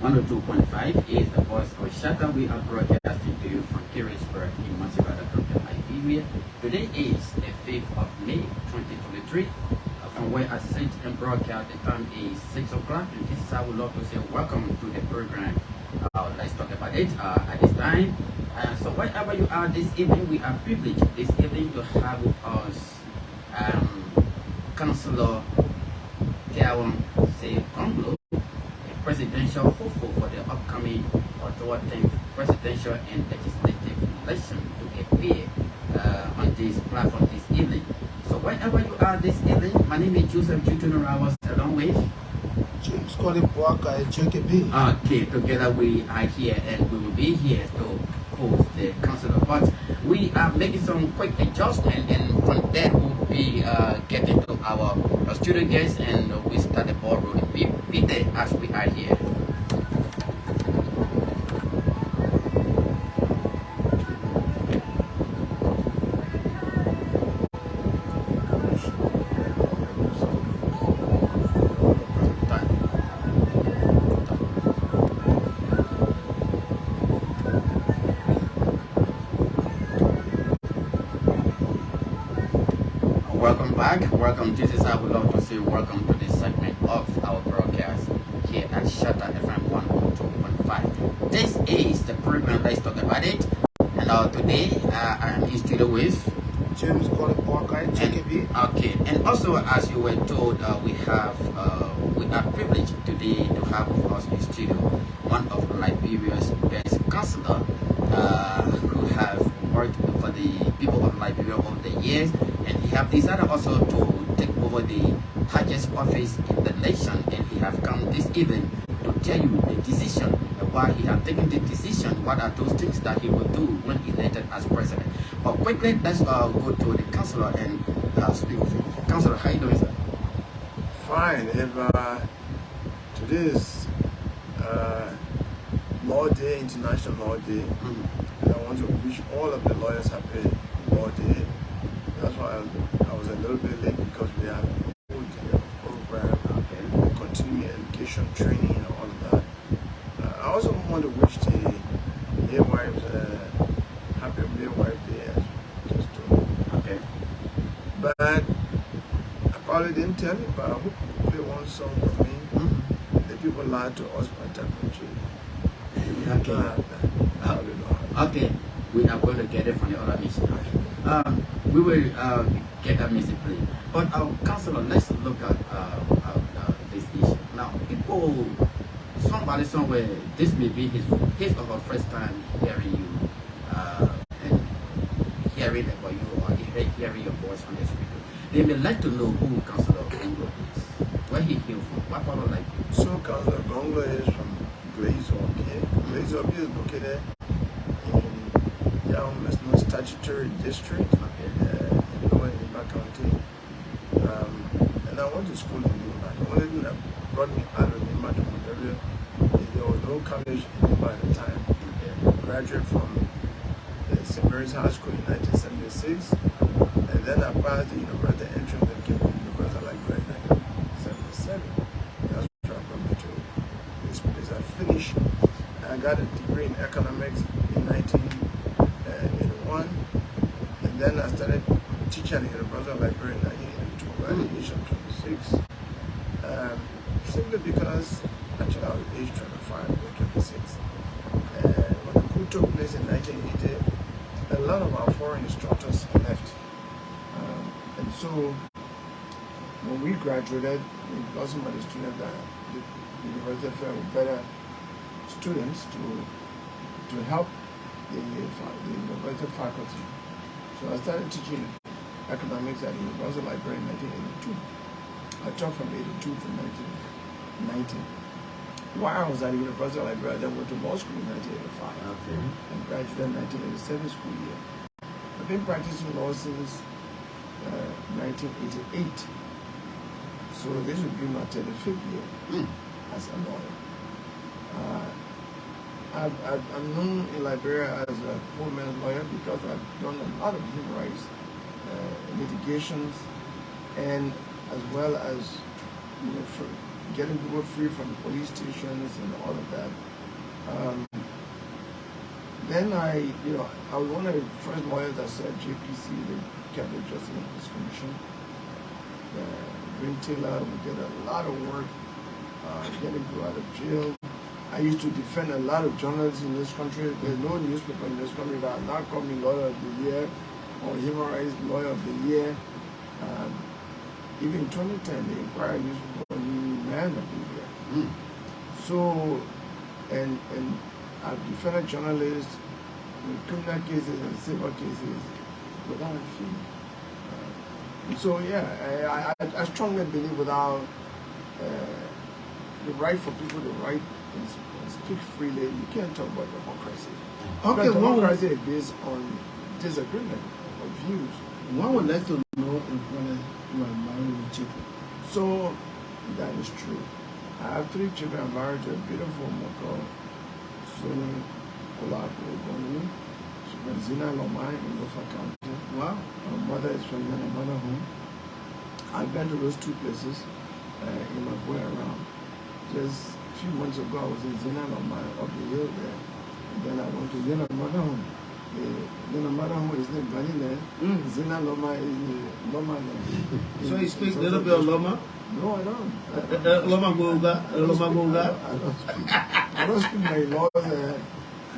102.5 is the voice of Shatta. We are broadcasting to you from Caresburg in Montserrado, Liberia. Today is the 5th of May 2023. From where I sit and broadcast, the time is 6 o'clock, and this is I would love to say welcome to the program. Let's talk about it at this time. So wherever you are this evening, we are privileged this evening to have with us Councillor Tiawan Saye Gongloe, presidential hopeful for the upcoming October 10th presidential and legislative election to appear on this platform this evening. So wherever you are this evening, my name is Joseph Jutunarawos along with James JKB. Okay, together we are here and we will be here to host the council. But we are making some quick adjustment, and from there we'll be getting to our student guests and we start the ball rolling. Be there as we are here. Welcome back. Welcome. This is I would love to say welcome to this segment of our broadcast here at Shatta 102.5. This is the program Let's Talk About It. And today I am in studio with James JKB. Okay. And also, as you were told, we are privileged today to have with us in studio one of Liberia's best counselor who have worked for the people of Liberia over the years. And he have decided also to take over the highest office in the nation, and he have come this evening to tell you the decision, why he have taken the decision, what are those things that he will do when elected as president. But quickly, let's go to the councillor and speak with him. Councillor, how you doing, sir? Fine. If today is Law Day, International Law Day, and I want to wish all of the lawyers happy Law Day. That's why I was a little bit late, because we have a whole day of program, continuing education, training, and all of that. I also want to wish the midwives happy midwife day, as just told. Okay. But I probably didn't tell you, but I hope you play one song for me. The people lied to us by technology. Okay, we are going to get it from the other mission. We will get that music played. But councillor, let's look at this issue. Now, people, somebody somewhere, this may be his or her first time hearing you, and hearing about you, or hearing your voice on the street. They may like to know who Councillor Gongloe is, where he came from, what part of like you. So Councillor Gongloe is from Caresburg. Caresburg is located in National Statutory District in Lower Imba County. And I went to school in Imba. The only thing that brought me out of Imba to Montserrado is there was no college in Imba at the time. I graduated from St. Mary's High School in 1976, and then I passed the university entrance and came to the University of Liberia in 1977. That's what brought me to this place. I finished. I got a degree in economics in 1981, and then I started teaching at the University of Liberia in 1982, at the age of 26. Simply because actually I was age 25 or 26. When the coup took place in 1980, a lot of our foreign instructors left. And so when we graduated, we got some of the students that the university felt were better students to help the university faculty. So I started teaching economics at the University of Liberia in 1982. I taught from 82 to 1990. While I was at the University of Liberia, I then went to law school in 1985 and graduated in 1987 school year. I've been practicing law since 1988. So this would be my 35th year as a lawyer. I'm known in Liberia as a poor man's lawyer because I've done a lot of human rights litigations, and as well as getting people free from the police stations and all of that. Then I was one of the first lawyers that said JPC, the Capital Justice and Peace Commission. During Cllr, we did a lot of work getting people out of jail. I used to defend a lot of journalists in this country. There's no newspaper in this country that has not called me Lawyer of the Year or Human Rights Lawyer of the Year. Even in 2010, the Inquirer newspaper called me Man of the Year. So, and I've defended journalists in criminal cases and civil cases without a fee. So yeah, I strongly believe without the right for people to write and speak freely, you can't talk about democracy. Okay, because democracy is based on disagreement of views. One would like to know whether you are married with children. So that is true. I have 3 children. I'm married to a beautiful woman called Shatta 102.5. She's from Zina Loma in Lofa County. Wow. My mother is from Yana Mother Home. I've been to those 2 places in my way around. Just a few months ago, I was in Zina Loma up the hill there. And then I went to Yana Mother Home. Yana Mother Home is in Bani land. Zina Loma is in Loma land. So you speak a little bit of Loma? No, I don't. Loma Gonga? Loma Gonga? I don't speak my Lord's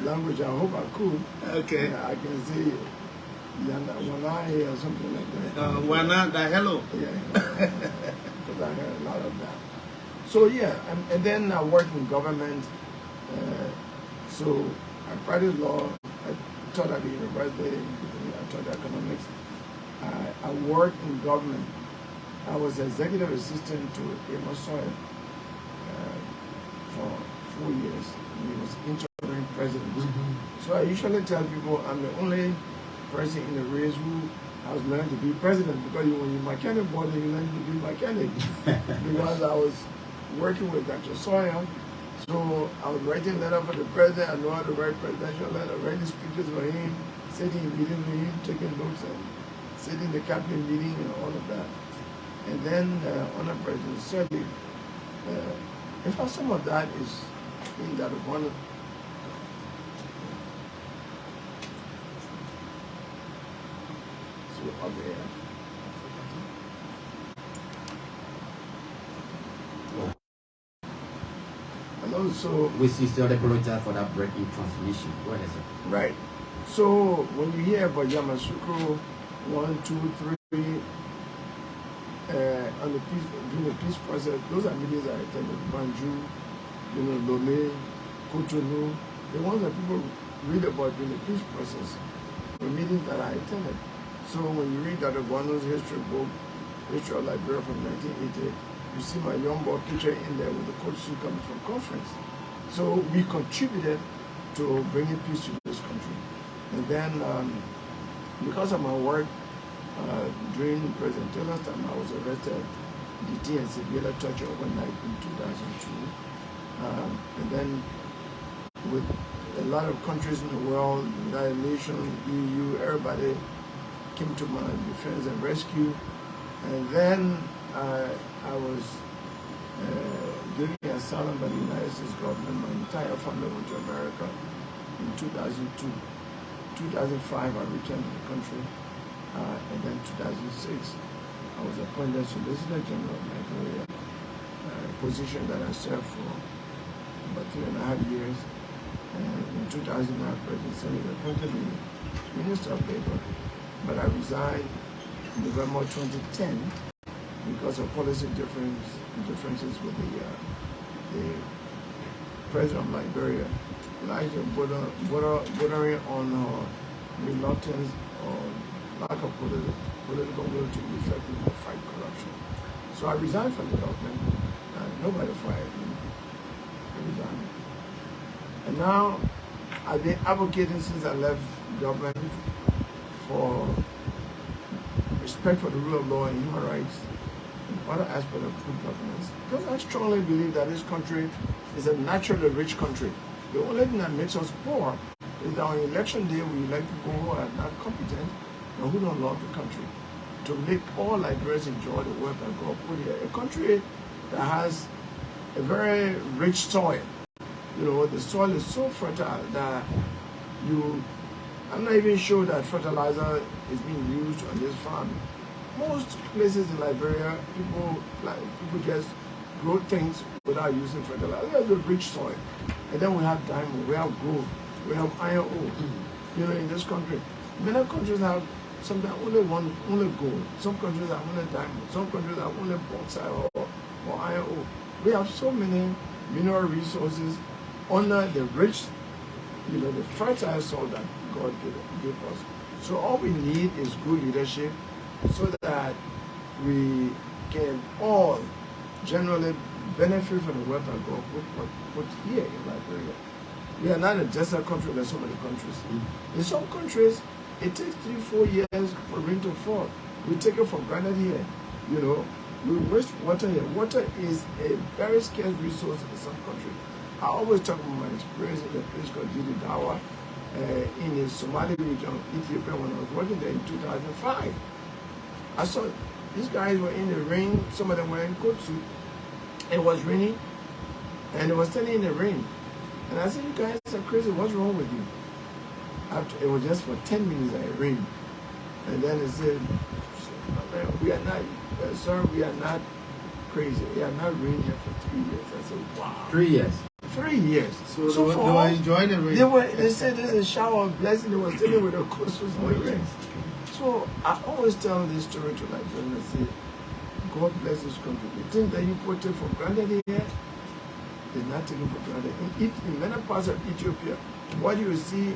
language. I hope I could. Okay. I can say Wanai or something like that. Wana, hello. Yeah, because I heard a lot of that. So yeah, and then I work in government. So I practiced law. I taught at the university. I taught economics. I worked in government. I was executive assistant to Amos Sawyer for 4 years. He was interim president. So I usually tell people I'm the only person in the race who has learned to be president, because when you're mechanic board, you learn to be mechanic. Because I was working with Dr. Sawyer, so I was writing letter for the president. I know how to write presidential letter, writing speeches for him, sitting in meeting with him, taking notes, and sitting in the cabinet meeting and all of that. And then under President Sirleaf, in fact, some of that is in that one. So up there. And also, We sincerely apologize for that breaking transmission. Go ahead, sir. right. So when you hear about Yamoussoukro 1, 2, 3, on the peace, during the peace process, those are meetings I attended. Banjul, Lomé, Cotonou, the ones that people read about during the peace process, the meetings that I attended. So when you read Dr. Guano's history book, History of Liberia from 1980, you see my young boy picture in there with the Coach Suit coming from conference. So we contributed to bringing peace to this country. And then because of my work, during President Taylor's time, I was arrested, detained, and severely tortured overnight in 2002. And then with a lot of countries in the world, United Nations, EU, everybody came to my defense and rescue. And then I was given asylum by the United States government. My entire family went to America in 2002. 2005, I returned to the country. And then 2006, I was appointed Solicitor General of Nigeria, a position that I served for about 3.5 years. And in 2009, President Senate appointed me Minister of Labor, but I resigned in November 2010 because of policy differences with the President of Liberia, largely bordering on reluctance or lack of political will to effectively fight corruption. So I resigned from the government. Nobody fired me. I resigned. And now I've been advocating since I left government for respect for the rule of law and human rights and other aspects of good governance. Because I strongly believe that this country is a naturally rich country. The only thing that makes us poor is that on election day we elect people who are not competent and who don't love the country, to make all Liberians enjoy the work that God put here. A country that has a very rich soil. You know, the soil is so fertile that I'm not even sure that fertilizer is being used on this farm. Most places in Liberia, people just grow things without using fertilizer. There's a rich soil. And then we have diamond, we have gold, we have iron ore. You know, in this country. Many countries have sometimes only gold. Some countries have only diamond. Some countries have only bauxite or iron ore. We have so many mineral resources under the rich, you know, the fertile soil that God gave us. So all we need is good leadership so that we can all generally benefit from the wealth that God put here in Liberia. We are not a desert country like so many countries. In some countries, it takes 3-4 years for rain to fall. We take it for granted here. You know, we waste water here. Water is a very scarce resource in some countries. I always talk about my experience in a place called Dawa in the Somali region, Ethiopia, when I was working there in 2005. I saw these guys were in the rain, some of them were in coat suit. It was raining, and it was standing in the rain. And I said, you guys are crazy, what's wrong with you? After, it was just for 10 minutes that it rained. And then they said, we are not, sir, we are not crazy. We are not raining here for 3 years. I said, wow. 3 years? 3 years. So they were enjoying the rain. They said this is a shower of blessing. They were dealing with the coastals in the rain. So I always tell this story to like them and say, God bless this country. The thing that you put it for granted here is not taken for granted. In many parts of Ethiopia, what you see,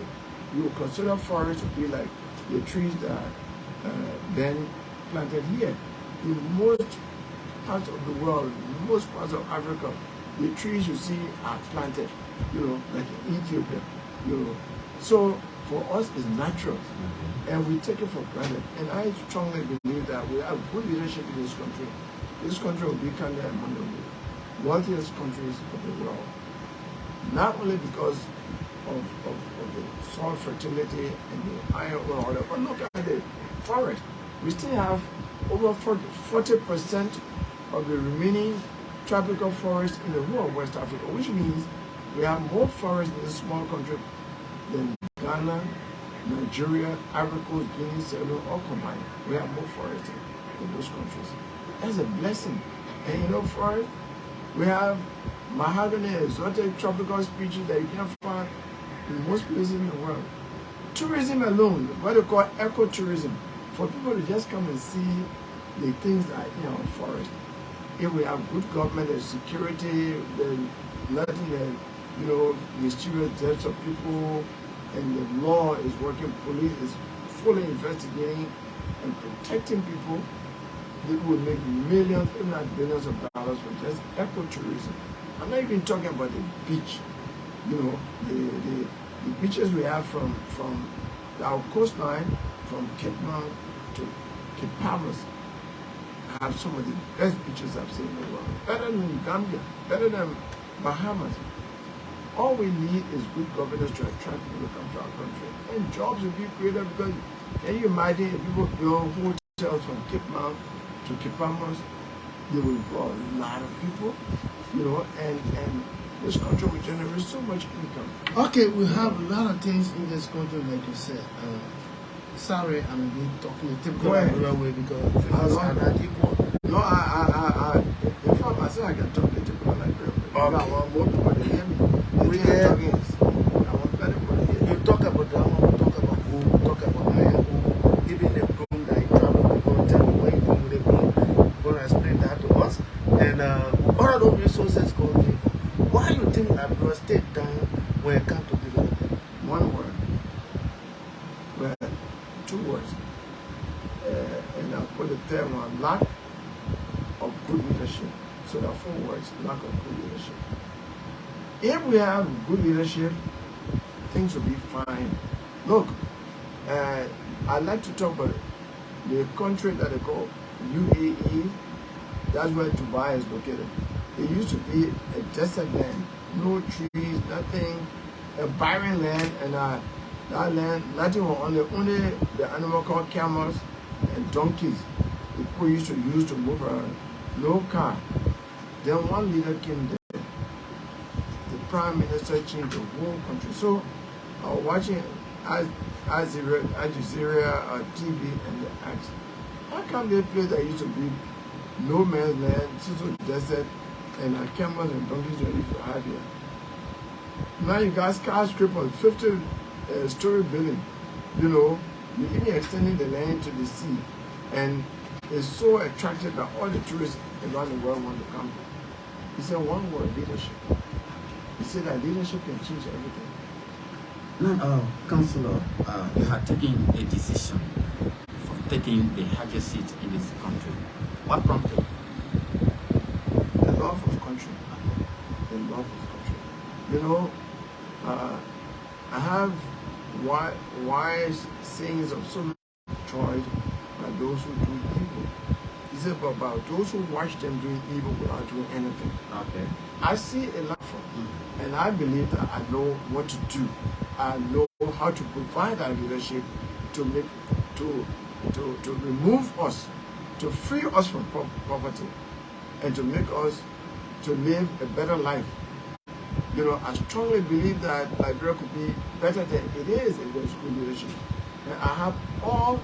you will consider forest to be like the trees that then planted here. In most parts of the world, in most parts of Africa, the trees you see are planted, you know, like in Ethiopia, you know. So for us, it's natural, and we take it for granted. And I strongly believe that we have good leadership in this country. This country will become among the wealthiest countries of the world. Not only because of the soil fertility and the iron ore, but look at the forest. We still have over 40% of the remaining tropical forest in the whole of West Africa, which means we have more forest in this small country than Ghana, Nigeria, Ivory Coast, Guinea, Sierra Leone, all combined. We have more forest in those countries. That's a blessing. And you know, forest, we have mahogany, exotic tropical species that you can't find in most places in the world. Tourism alone, what they call ecotourism, for people to just come and see the things that are in our forest. If we have good government and security, then nothing that, you know, mysterious deaths of people, and the law is working, police is fully investigating and protecting people, it will make millions, if not billions of dollars for just ecotourism. I'm not even talking about the beach. You know, the beaches we have from our coastline, from Cape Mount to Cape Palmas, have some of the best beaches I've seen in the world. Better than Gambia, better than Bahamas. All we need is good governance to attract people to come to our country. And jobs will be created because, can you imagine if people build hotels from Cape Mount to Cape Palmas, they will draw a lot of people, you know, and this country will generate so much income. Okay, we have a lot of things in this country, like you said. Sorry, I'm being talking a typical Liberian way because I'm not equal. No, in fact, I say I can talk a typical Liberian way. Okay. I want more people to hear me. You talk about drama, we talk about gold, talk about iron ore, even the broom that you travel, we're going to tell you what you do with the broom. We're going to explain that to us. And all of those resources go there. Why do you think Liberia stayed down when it comes to development? One word. Well, 2 words. And I'll put the third one, lack of good leadership. So there are 4 words, lack of good leadership. If we have good leadership, things will be fine. Look, I'd like to talk about the country that they call UAE. That's where Dubai is located. It used to be a desert land, no trees, nothing, a barren land, and that land, nothing was only the animal called camels and donkeys. The people used to use to move around, no car. Then one leader came there. prime minister changed the whole country. So I was watching Al Jazeera TV and they asked, how come they place that used to be no man's land, Siso desert, and camels and donkeys that used to have here? Now you got skyscrapers, 50-story building, you know, you're even extending the land to the sea. And it's so attractive that all the tourists around the world want to come here. He said one word, leadership. He said that leadership can change everything. Now, Councillor, you have taken a decision for taking the highest seat in this country. What prompted? The love of country. The love of country. You know, I have wise sayings of so many destroyed by those who do evil. He said about those who watch them doing evil without doing anything. Okay. I see a lot from and I believe that I know what to do. I know how to provide that leadership to make to remove us, to free us from poverty, and to make us to live a better life. You know, I strongly believe that Liberia could be better than it is if there's good leadership. And I have all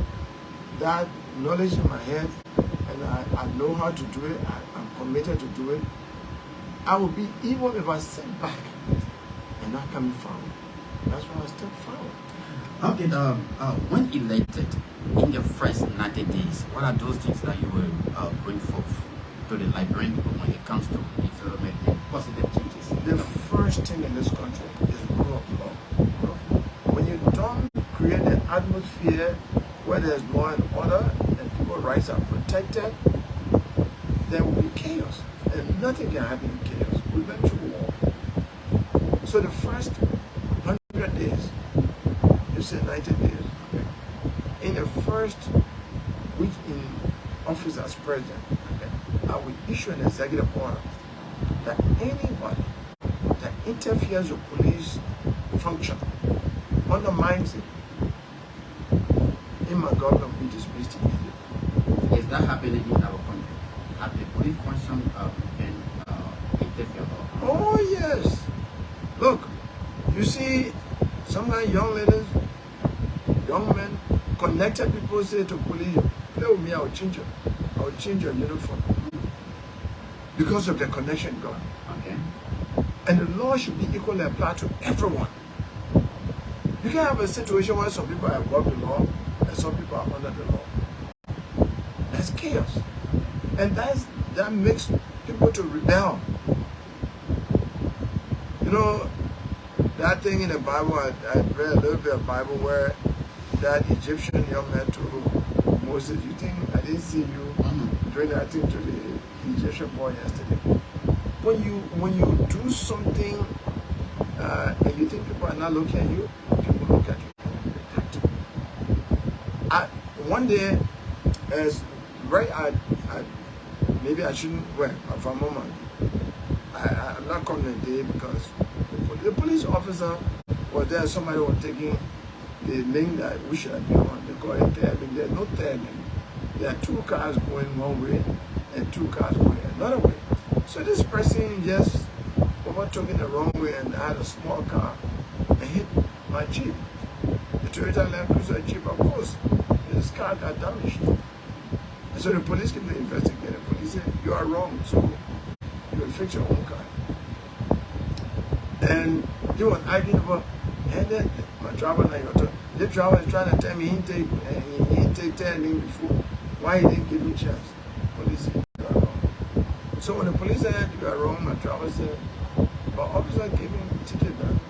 that knowledge in my head, and I know how to do it. I'm committed to do it. I will be evil if I sit back and not coming forward. That's why I step forward. Okay, when elected, in the first 90 days, what are those things that you will bring forth to the Liberian people when it comes to development and positive changes? The first thing in this country is rule of law. When you don't create an atmosphere where there's law and order and people's rights are protected, there will be chaos. And nothing can happen in chaos. We went through war. So the first 100 days, you said 90 days, in the first week in office as president, I will issue an executive order that anybody that interferes with police function, undermines it, in my government will be dismissed immediately. Is that happening in our country? Have the police function been interfered? Oh yes. Look, you see, sometimes young ladies, young men, connected people say to police, play with me, I will change you. I will change your uniform. Because of the connection gone. Okay. And the law should be equally applied to everyone. You can have a situation where some people are above the law and some people are under the law. That's chaos. And that makes people to rebel. You know, that thing in the Bible, I read a little bit of Bible where that Egyptian young man told Moses, you think I didn't see you doing that thing to the Egyptian boy yesterday? When you do something and you think people are not looking at you, people look at you. One day, maybe I shouldn't, well, for a moment, I'm not calling a day because the police officer was there, somebody was taking the lane that we should have been on. They call it tagging. There's no tagging. There are two cars going one way and two cars going another way. So this person just overtook in the wrong way and had a small car and hit my Jeep. The Toyota Land Cruiser Jeep, of course, his car got damaged. And so the police came to investigate. The police said, you are wrong, so you will fix your own car. And he was arguing about, and then my driver, the driver is trying to tell me he didn't take 10 minutes before. Why he didn't give me a chance? Police said, you are wrong. So when the police said, you are wrong, my driver said, but officer gave him a ticket back.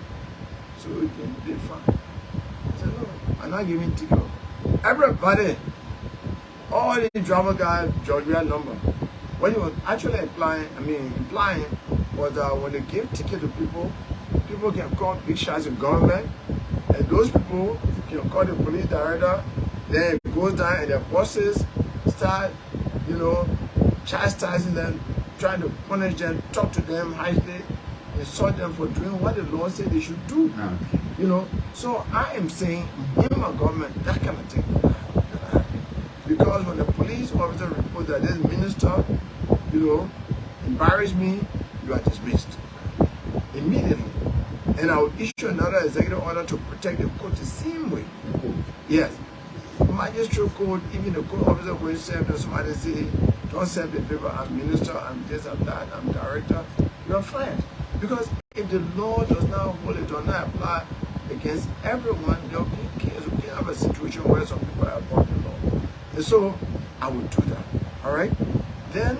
So he can be fine. I said, no, I'm not giving ticket. Everybody, all the driver got Georgia number. When he was actually implying was that when they give ticket to people, people can call big shots in government, and those people can call the police director. Then it goes down, and their bosses start, chastising them, trying to punish them, talk to them harshly, insult them for doing what the law said they should do. So I am saying, in my government, that kind of thing. Because when the police officer reports that this minister, embarrassed me, you are dismissed. immediately. And I would issue another executive order to protect the court the same way. Yes. Magistrate court, even the court officer will serve and somebody say, don't serve the paper, I'm minister, I'm this, I'm that, I'm director, you're fired. Because if the law does not hold it, does not apply against everyone, there'll be cases. We can have a situation where some people are above the law. And so I would do that. Alright? Then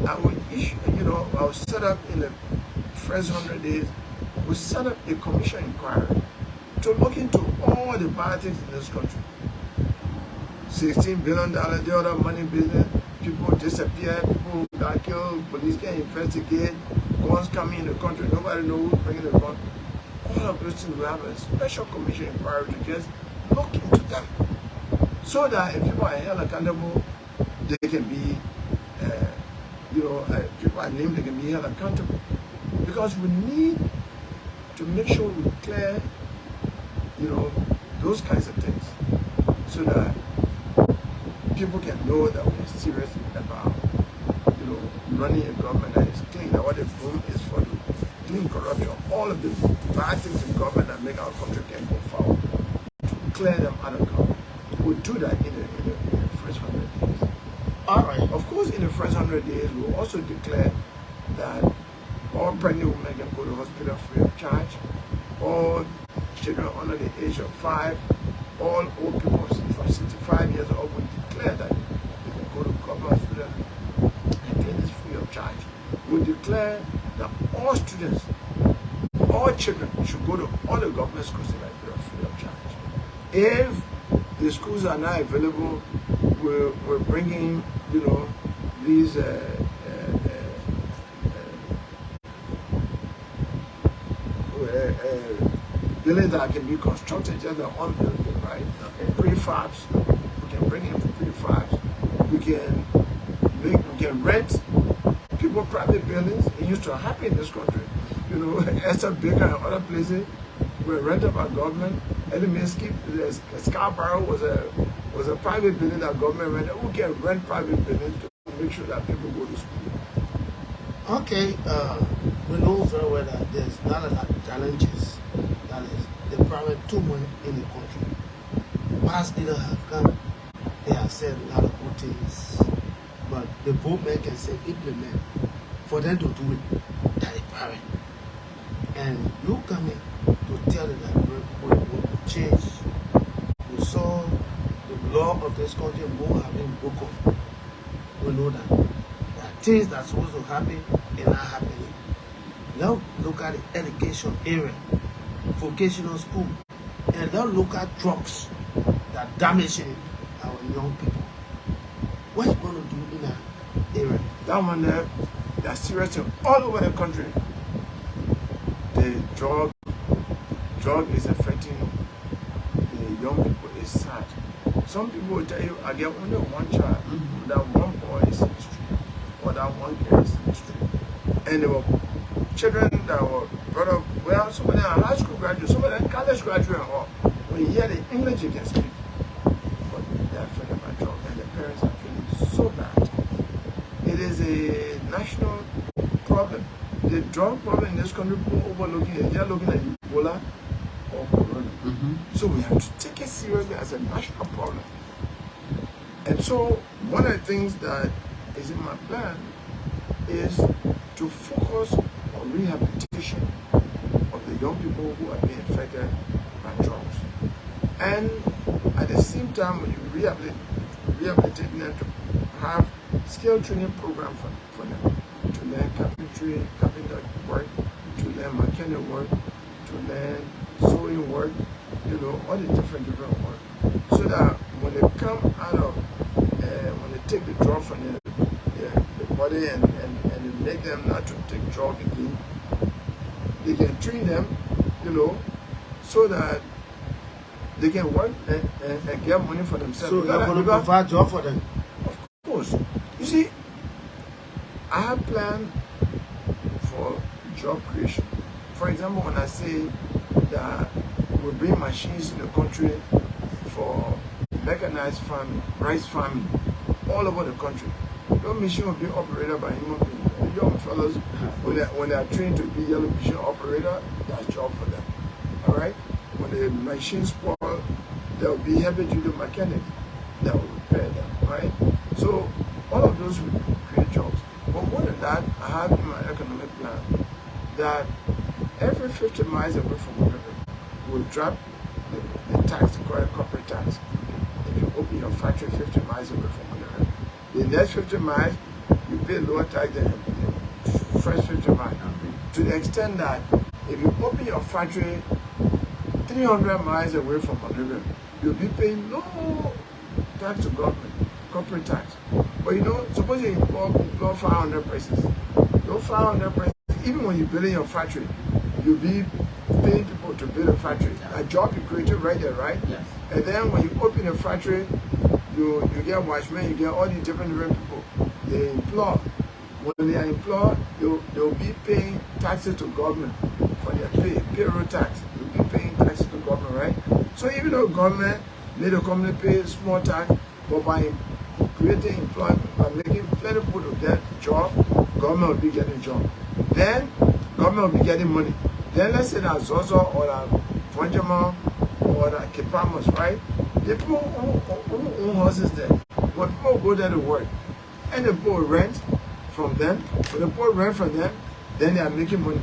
I would issue, I would set up in the first 100 days, we set up a commission inquiry to look into all the politics in this country. $16 billion, the other money business, people disappear, people got killed, police get investigated, guns coming in the country, nobody knows who's bringing the gun. All of those things, we have a special commission inquiry to just look into them. So that if people are held accountable, they can be, people are named, they can be held accountable. Because we need to make sure we clear, those kinds of things. So that people can know that we're serious about, running a government that is clean. That what the boom is for, to clean corruption, all of the bad things in government that make our country can go forward, to clear them out of government. We'll do that in the first 100 days. All right. Of course, in the first 100 days, we'll also declare that all pregnant women can go to hospital free of charge, all children under the age of 5, all old people from 65 years old will declare that they can go to government hospital and get this free of charge. We declare that all students, all children should go to all the government schools in Liberia free of charge. If the schools are not available, we're bringing, these buildings that can be constructed, just their own building, right? Prefabs, we can bring in prefabs. We can rent people private buildings. It used to happen in this country. Esther Baker and other places were rented by government. Scarborough was a private building that government rented. We can rent private buildings to make sure that people go to school. Okay, we know very well that there's not a lot of challenges. That is, the private too much in the country. Past leaders have come, they have said a lot of good things, but the movement can say implement for them to do it. That is private. And you coming to tell them that we change. We saw the law of this country more have been broken. We know that things that's supposed to happen are not happening. Now look at the education area, vocational school, and now look at drugs that are damaging our young people. What are you going to do in that area? That one there, they're serious all over the country. The drug is affecting the young people. It's sad. Some people will tell you, I get only one child, that one boy is in the street, or that one girl is in the street. And there were children that were brought up, well, some of them are high school graduates, some of them college graduates, or when you hear the English, you can speak. But they are affected by drugs, and the parents are feeling so bad. It is a national problem. The drug problem in this country, people overlooking it, they're looking at Ebola or Corona. So we have to take it seriously as a national problem. And so one of the things that is in my plan is to focus on rehabilitation of the young people who are being affected by drugs. And at the same time, when you rehabilitate them, to have skill training program for them, to learn carpenter work, to learn mechanic work, to learn sewing work, all the different work. So that when they come out of, when they take the drug from the body and they make them not to take drug again, they can train them, so that they can work and get money for themselves. So you're going to provide job for them? Of course. You see, I have planned for job creation. For example, when I say that we bring machines in the country for mechanized farming, rice farming, all over the country. Those machines will be operated by human beings. young fellows, when they are trained to be yellow vision operator, that's a job for them. All right? When the machine spoil, there will be heavy duty mechanic that will repair them. Right? So all of those will create jobs. But more than that, I have in my economic plan that every 50 miles away from the river will drop the tax, the corporate tax. If you open your factory 50 miles away from the river, the next 50 miles you pay lower tax than the first 50 miles. To the extent that if you open your factory 300 miles away from the river, you'll be paying no tax to government, corporate tax. But you know, suppose you employ 500 persons. Those 500 persons, even when you build in your factory, you'll be paying people to build a factory. A job you created right there, right? Yes. And then when you open a factory, you get watchmen, you get all these different people. They employ. When they are employed, they'll be paying taxes to government for their payroll tax. You'll be paying taxes to government, right? So even though government made the company pay small tax, but by creating employment, by making plenty of people to get job, government will be getting job. Then government will be getting money. Then let's say that Zozo or that Vanjama or that Kipamos, right? The people who own houses there, when people go there to work, and the people rent from them, when the people rent from them, then they are making money.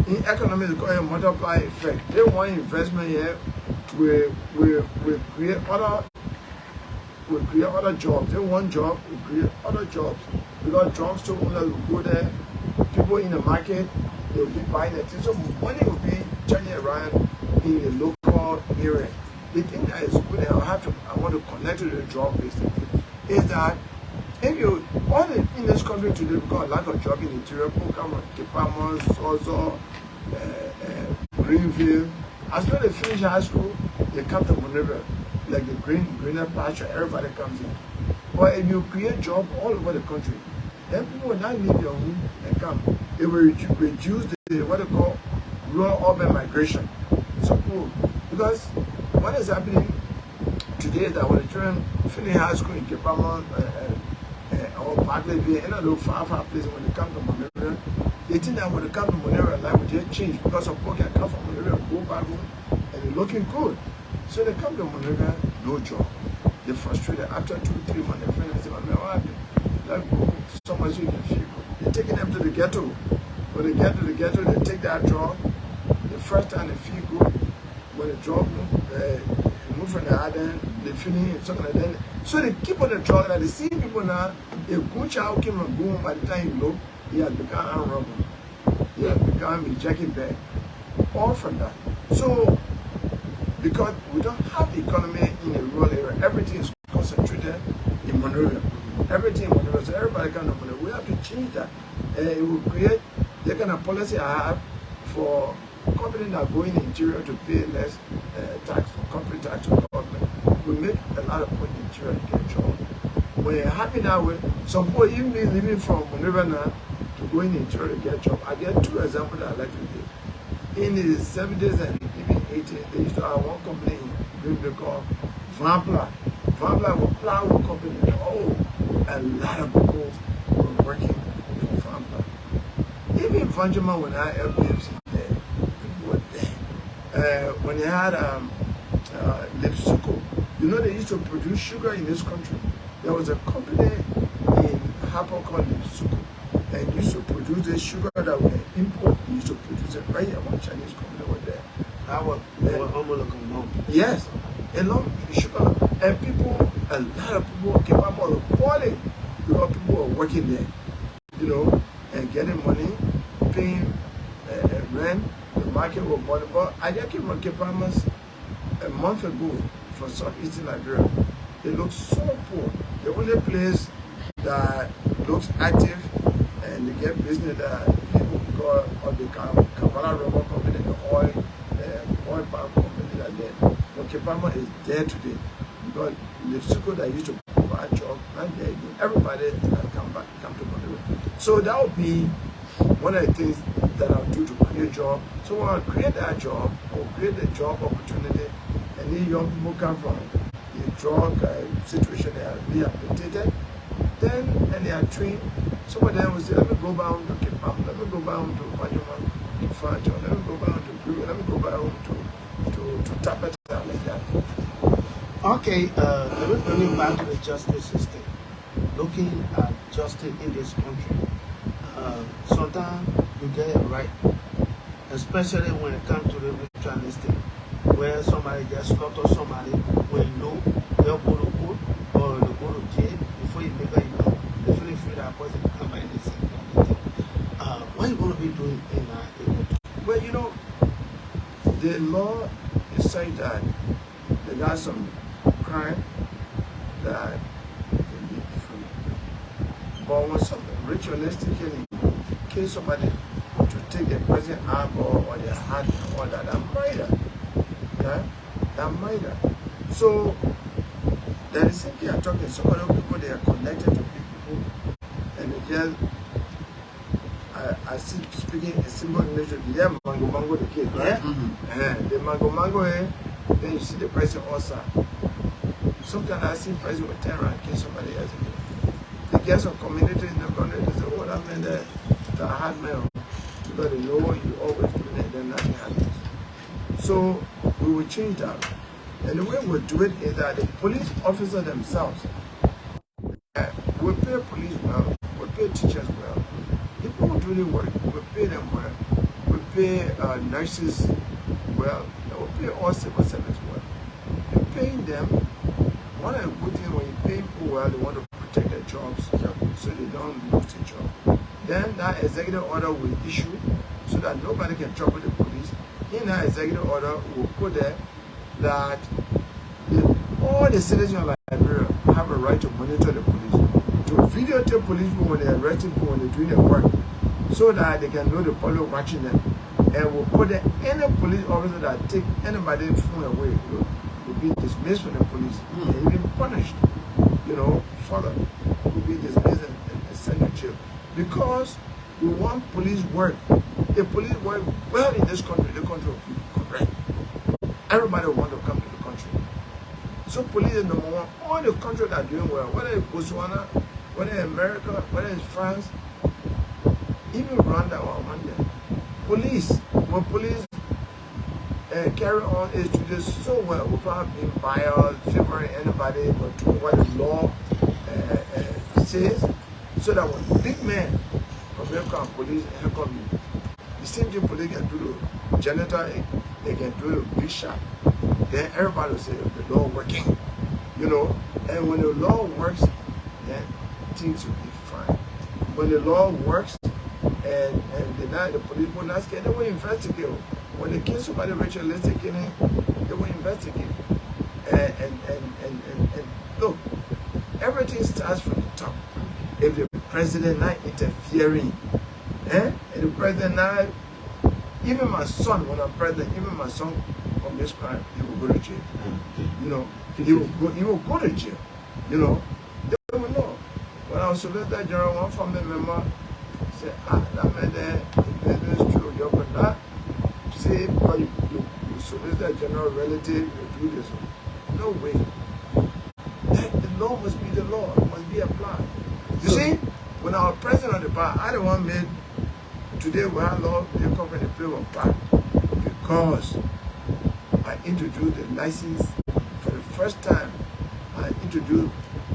In economics, it's called a multiplier effect. They want investment here, we create other jobs. They want job, we create other jobs. Because drugstore owners will go there, people in the market, they will be buying it. So money will be turning around in the local area. The thing that is good, and I want to connect to the job business, is that if you, in this country today, we've got a lack of job in the interior, Kipamos, Zozo, Greenville. As soon as they finish high school, they come to Monrovia, like the greener pasture, everybody comes in. But if you create jobs all over the country, then people will not leave their home and come. It will reduce the what they call rural urban migration. So cool. Because what is happening today is that when the children finish high school in Kipamon or Barclayville, any of those far places, when they come to Monrovia, they think that when they come to Monrovia, life will just change because of poor can come from Monrovia, go back home, and they're looking good. So they come to Monrovia, no job. They're frustrated. After 2-3 months, their friends say, man, what happened? Like, go somewhere so you can feel good. They're taking them to the ghetto. When they get to the ghetto, they take that drug. The first time they feel good. When the drug move from the island, they finish something like that. So they keep on the drug, and they see people now, a good child came and go, by the time you look, he has become unrubbable. He has become a jacking bag. All from that. So, because we don't have the economy in a rural area, everything is concentrated in Monrovia. Everything in Monrovia, so everybody can know Monrovia. We have to change that. It will create the kind of policy I have for companies that go in the interior to pay less tax, for corporate tax to government. We make a lot of people in the interior to get jobs. When you're happy that way, some people even be living from Monrovia now to go in the interior to get jobs. I get 2 examples that I like to give. In the 70s and even 80s, they used to have one company in Greenville called Vampla. Vampla was a plywood company. Oh, a lot of people were working for Vampla. Even Vanjama, when I had LPFC there, people were there. When they had Lipsuko, you know they used to produce sugar in this country. There was a company in Harper called Lipsuko, and used to produce the sugar that we import. We used to produce it right here. One Chinese company over there. Yes, a lot of sugar, and people, a lot of people came up on the quality because people were working there, you know, and getting money, paying rent. The market was bought. But I just came on Cape Palmas a month ago for southeastern Nigeria. It looks so poor. The only place that looks active and they get business that people call the Kavala Rubber Company, the oil palm company that there. But Cape Palmas is there today because the Suko that used to provide jobs, and there again, everybody has come to Monrovia. So that would be one of the things that I'll do to create a job. So when I create that job, or create a job opportunity, and these young people come from the drug situation, they are rehabilitated, then and they are trained, Somebody else will say, let me go back home to Cape Town, let me go back home to Panjuma, to Fancho, let me go back home to Blue, let me go back home to Tapeta, like that. Okay, let me bring you back to the justice system. Looking at justice in this country, sometimes you get it right, especially when it comes to the ritualistic, where somebody just slaughter somebody when you know they'll go to court or they'll go to jail before you make it know. They feel free that person to come by and say, what are you going to be doing in Well, you know, the law is saying that there are some crime that can be free. But when some ritualistically kill somebody to take their present eyeball or their heart and all that, that's murder. Yeah? That's murder. So, there is simply I'm talking, some other people, they are connected to people and they just, I see speaking a simple English, yeah, mango the kid, right? Mm-hmm. The mango, then you see the person also. Sometimes I see person with terror and kill somebody else again. They get some community in the country, they say, what happened there? The hard man. Because they know you always do it, then nothing happens. So we will change that. And the way we do it is that the police officers themselves, we pay police well, we pay teachers well. People who do the work, we pay them well. We pay nurses well, and we pay all civil servants well. You're paying them. One of the good things when you pay people well, they want to protect their jobs so they don't lose their job. Then that executive order will issue so that nobody can trouble the police. In that executive order, we'll put there that all the citizens of Liberia have a right to monitor the police, to videotape police people when they arrest people when they're doing their work, so that they can know the public watching them. And we'll put there any police officer that take anybody's phone away will be dismissed from the police and even punished, further. Will be dismissed and sent to jail. Because we want police work. If police work well in this country, the country will be correct. Everybody will want to come to the country. So police is number one. All the countries are doing well, whether it's Botswana, whether it's America, whether it's France, even Rwanda or Rwanda. When police carry on its duties so well without being biased, favoring anybody, but doing what the law says, so that when big men from American police and help you, the same thing police can do to janitor, they can do to bishop. Then everybody will say the law working, and when the law works, then things will be fine. When the law works and the police will not scared, they will investigate. When they kill somebody ritualistically, they will investigate. And look, everything starts from the top. If the president not interfering, and the president not, even my son, when I'm president, even my son from this crime, he will go to jail. He will go to jail. They will know. When I was Solicitor General, one family member said, that man there, it's true, you open that. Say, because you Solicitor General relative, you do this. No way. The law must be the law. It must be applied. You see, when I was president of the bar, I the one made, today we have law, they cover the play of bar. Because I introduced the license, for the first time, I introduced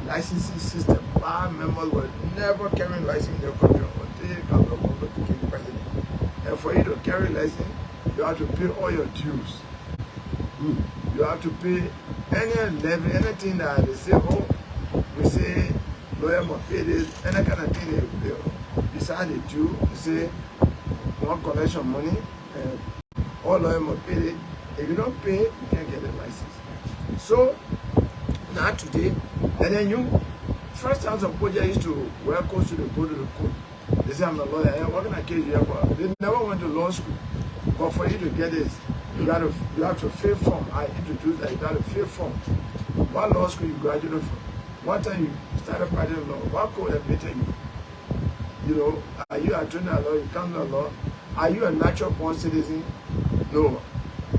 licensing system. Bar members were never carrying license in their country until they come to became president. And for you to carry license, you have to pay all your dues. You have to pay any levy, anything that they say, we say, lawyer must pay this, any kind of thing they decide they do, they say, one collection money, and all lawyer must pay it. If you don't pay, you can't get a license. So, now today, and then first time some project used to wear coats to go to the court. They say, I'm a lawyer, what can I case you for? They never went to law school. But for you to get this, you have to fill form. I introduced that you got to fill form. What law school you graduated from? What time you started practicing law? What code admitted you? Are you a trained law? You come to law? Are you a natural born citizen? No.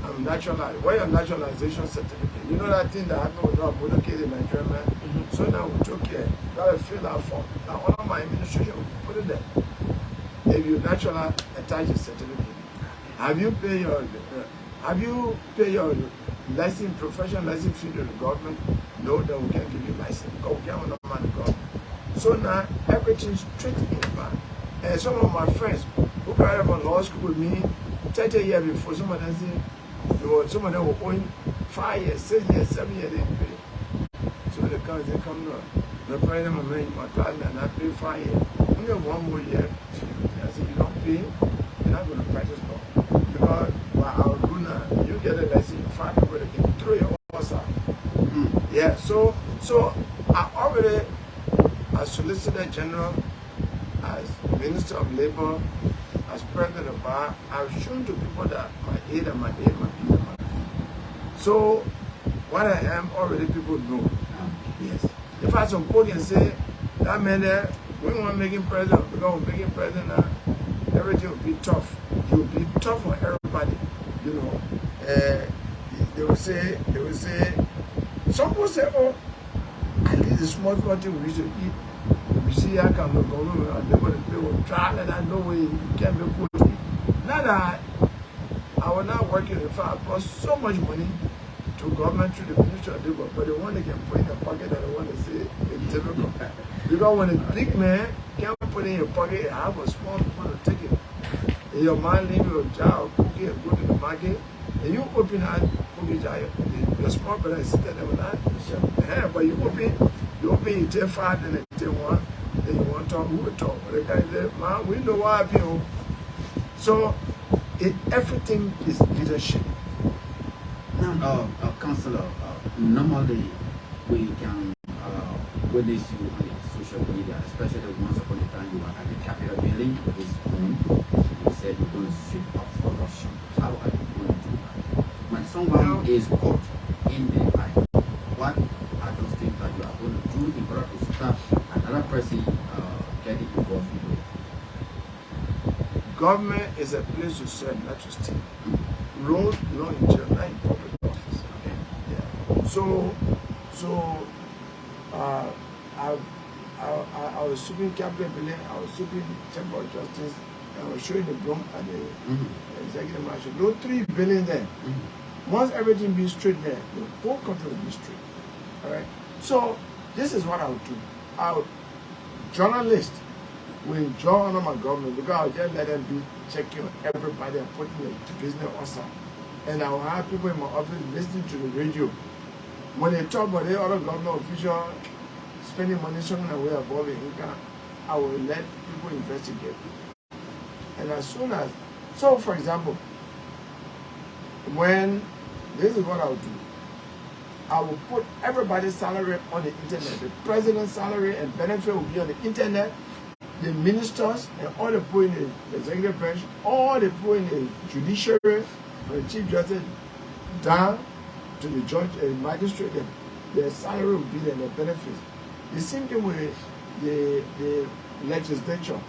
I'm I'm naturalized. Why your naturalization certificate? You know that thing that happened with our Bodokid in Nigeria, man? So now we took care. Gotta fill out form. Now all of my administration will put it there. If you naturalized, attach a certificate. Have you paid your license, professional license fee to the government? No, then we can't give you license. Because we can't have no money government. So now everything's straight in the back. And some of my friends who graduated from law school with me 30 years before, some of them say, some of them were owing 5 years, 6 years, 7 years, they didn't pay. So they come now. The president of my partner and I pay 5 years. Only 1 more year. I said, you don't pay, you're not going to practice law. Because by our rule now, you get a license, you find people that can throw your horse out. Yeah, so I already, as Solicitor General, as Minister of Labor, as President of Bar, I've shown to people that my aid and my aid, my P and my P. So what I am already people know. Yes. If I support and say that man there, we want making president, because we're making president now, everything will be tough. It will be tough for everybody. You know. They will say, some people say, oh, at least the small thing we used to eat. We see I can look over and they want to pay with trial and I know where you can't be put. Now that I was not working in fact, I brought so much money to government through the Ministry of Labor, but the one they can put in your pocket and the one they say it's difficult. Because when a big man can't put in your pocket, I have a small one to take it. And your man leave your job, cook it, and go to the market, and you open that cookie jar, your small brother is sitting there with that. Yeah, but you open, you take 5, then you take 1, then you want to talk, who will talk? But the guy said, man, we know what happened. So, everything is leadership. Now, Councillor, normally we can witness you on the social media, especially once upon a time you were at the Capitol building with this room. You said you're going to sweep up corruption. How are you going to do that? When someone is caught in the lie, what are those things that you are going to do in order to stop another person getting involved in it? Government is a place to serve, not to steal. Road, no in jail, not in public office. Okay. Yeah. So I was sweeping Capitol building, I was sweeping Chamber of Justice, and I was showing the broom at the executive marshal. Those 3 buildings there. Once everything be straight there, the whole country will be straight. Alright? So this is what I would do. Journalists will draw on my government because I'll just let them be checking on everybody and putting the business awesome. And I will have people in my office listening to the radio. When they talk about the other government official spending money somewhere away above the income, I will let people investigate. And as soon as, so for example, when, this is what I will do. I will put everybody's salary on the internet. The president's salary and benefit will be on the internet. The ministers and all the people in the executive branch, all the people in the judiciary, from the chief justice down to the judge and magistrate, their salary will be there, their benefits. The same thing with the legislature.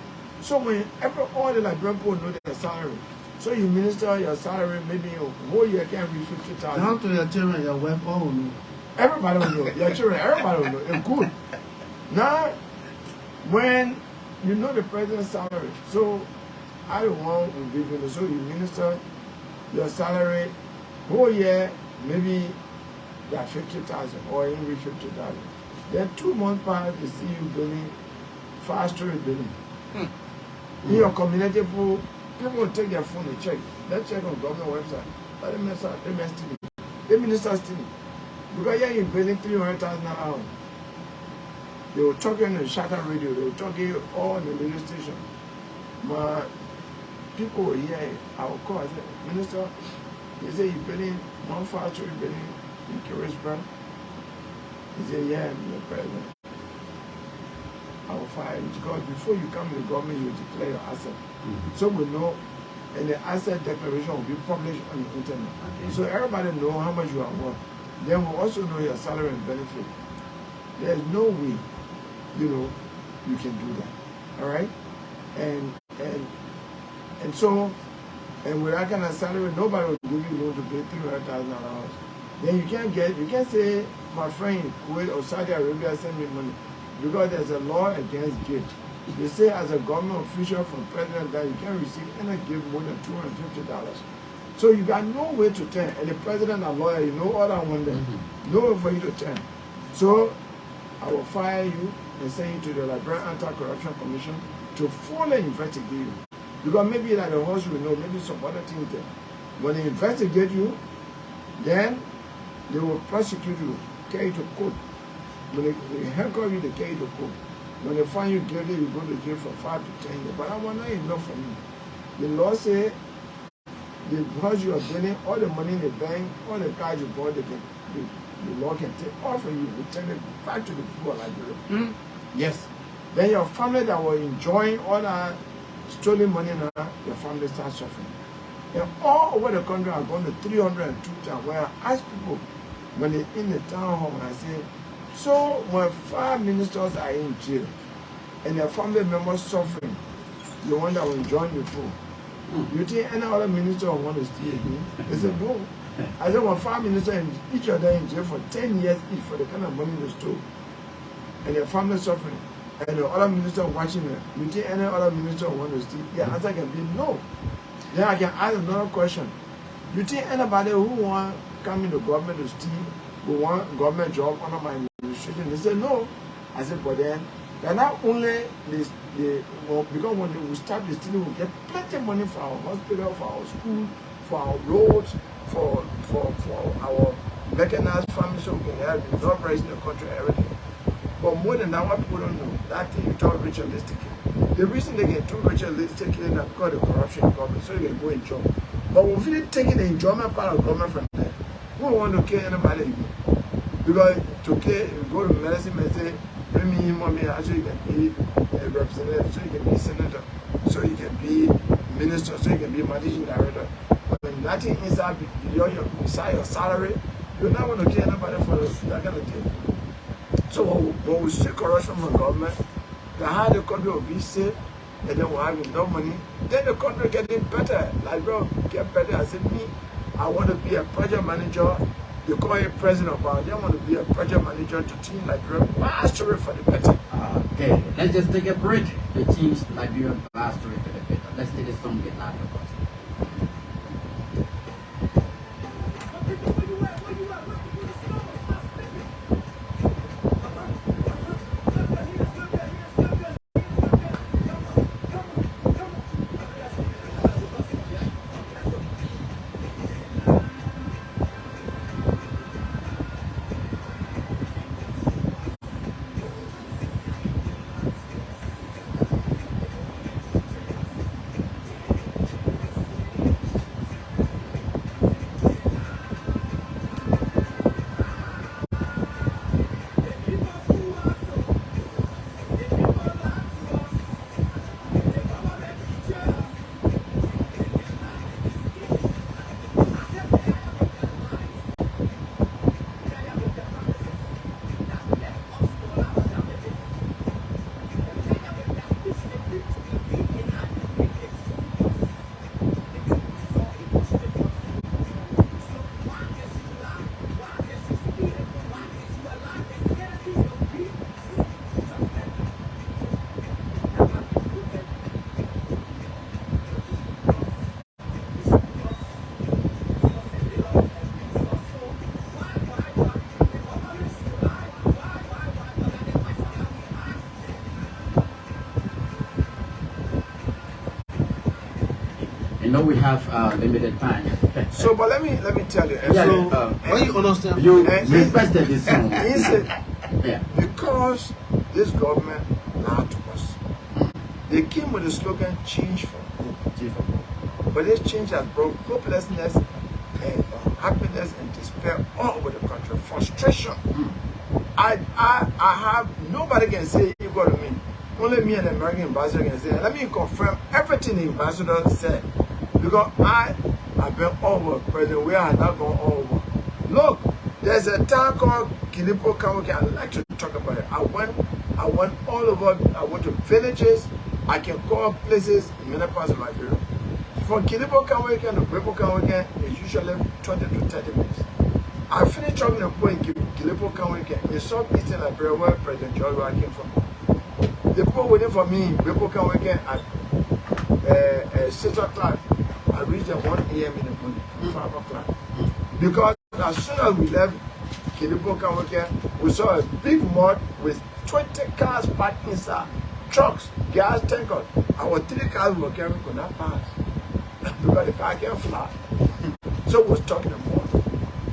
So when all the Liberian people know their salary, so you minister your salary, maybe your whole year can't reach 50,000. Down to your children, your wife, all will know. Everybody will know. Your children, everybody will know. It's good. Now, when you know the president's salary, so I don't want to give you, so you minister your salary whole year, maybe that 50,000 or even reach 50,000. Then 2 months pass, they see you building 5-story building. In your community, people will take their phone and check. Let's check on government website. But they mess up, they mess to they minister still. Because yeah, you're building 300,000 an hour. They were talking on the Shatta radio, they were talking all on the radio station. But people were here, I will call, I said, Minister, he said you're building 1 5-story building in Caresburg. He said, yeah, Mr. President. I will fire you because before you come to the government, you declare your asset. So we know, and the asset declaration will be published on the internet. So everybody know how much you are worth. Then we'll also know your salary and benefit. There's no way, you can do that. All right? And so And with that kind of salary, nobody will give you loan to pay $300,000. Then you can't say, my friend Kuwait or Saudi Arabia send me money, because there's a law against gift. They say as a government official from president that you can't receive any gift more than $250. So you got no way to turn. And the president and lawyer, you know all that one there. No way for you to turn. So I will fire you and send you to the Liberian Anti-Corruption Commission to fully investigate you. Because maybe like the horse will know, maybe some other things there. When they investigate you, then they will prosecute you, carry you to court. When they handcuff you, they carry you to court. When they find you guilty, you go to jail for 5 to 10 years. But that one not enough for me. The law say, because you are getting all the money in the bank, all the cars you bought, the law can take off and you return it back to the people of Liberia. Yes. Then your family that were enjoying all that stolen money now, your family starts suffering. And all over the country, I've gone to 302 times where I ask people when they're in the town hall, and I say, so when 5 ministers are in jail and their family members suffering, the one that was enjoying the food, you think any other minister will want to stay again? They said, no. I said, when 5 ministers, each of them in jail for 10 years each for the kind of money they stole, and their family suffering, and the other minister watching them, you think any other minister will want to stay? The answer can be no. Then I can ask another question. You think anybody who want come in the government to steal, who want government job under my administration? They say no. I said, but then they're not only this, because when we start the stealing, we get plenty of money for our hospital, for our school, for our roads, for our mechanized farming, so we can have the job raising the country, everything. But more than that, what people don't know, that thing you talk ritualistically. The reason they get too ritualistically is because of the corruption in government, so they can go in job. But we're really taking the enjoyment part of government from there. We don't want to kill anybody again. Because to kill, you go to medicine and say, bring me in money, so you can be a representative, so you can be senator, so you can be minister, so you can be managing director. But when nothing inside beside your salary, you don't want to kill anybody for that kind of thing. So when we see corruption from government, how the country will be safe, and then we'll have enough money, then the country getting better. Like, bro, get better. I said, me, I want to be a project manager. You call it president, but I just want to be a project manager to team Liberia. Mastery for the better. Okay, let's just take a break. The team's Liberia mastery for the better. Let's take a song get loud. You know we have limited time. So, but let me tell you. Yeah, So, when you understand, you requested this song. Yeah. Because this government lied to us. They came with the slogan "Change for Hope." But this change has brought hopelessness and happiness and despair all over the country. Frustration. I have nobody can say equal to me. Only me and the American ambassador can say. Let me confirm everything the ambassador said. Because I've been all over, President. We are not going all over. Look, there's a town called Kilipo Kawoki. I'd like to talk about it. I went all over. I went to villages. I can call places in many parts of Liberia. From Kilibokan weekend to Brebokan weekend is usually 20 to 30 minutes. I finished talking the point Kilibokan weekend. In South Eastern Liberia, where President George came from. The people waiting for me in Brebokan weekend at 6 o'clock. I reached at 1 a.m. in the morning, 5 o'clock. Because as soon as we left Kilibokan weekend, we saw a big mud with 20 cars parked inside. Trucks, gas tankers. Our 3 cars were carrying could not pass. Because the car can't fly. So we was talking about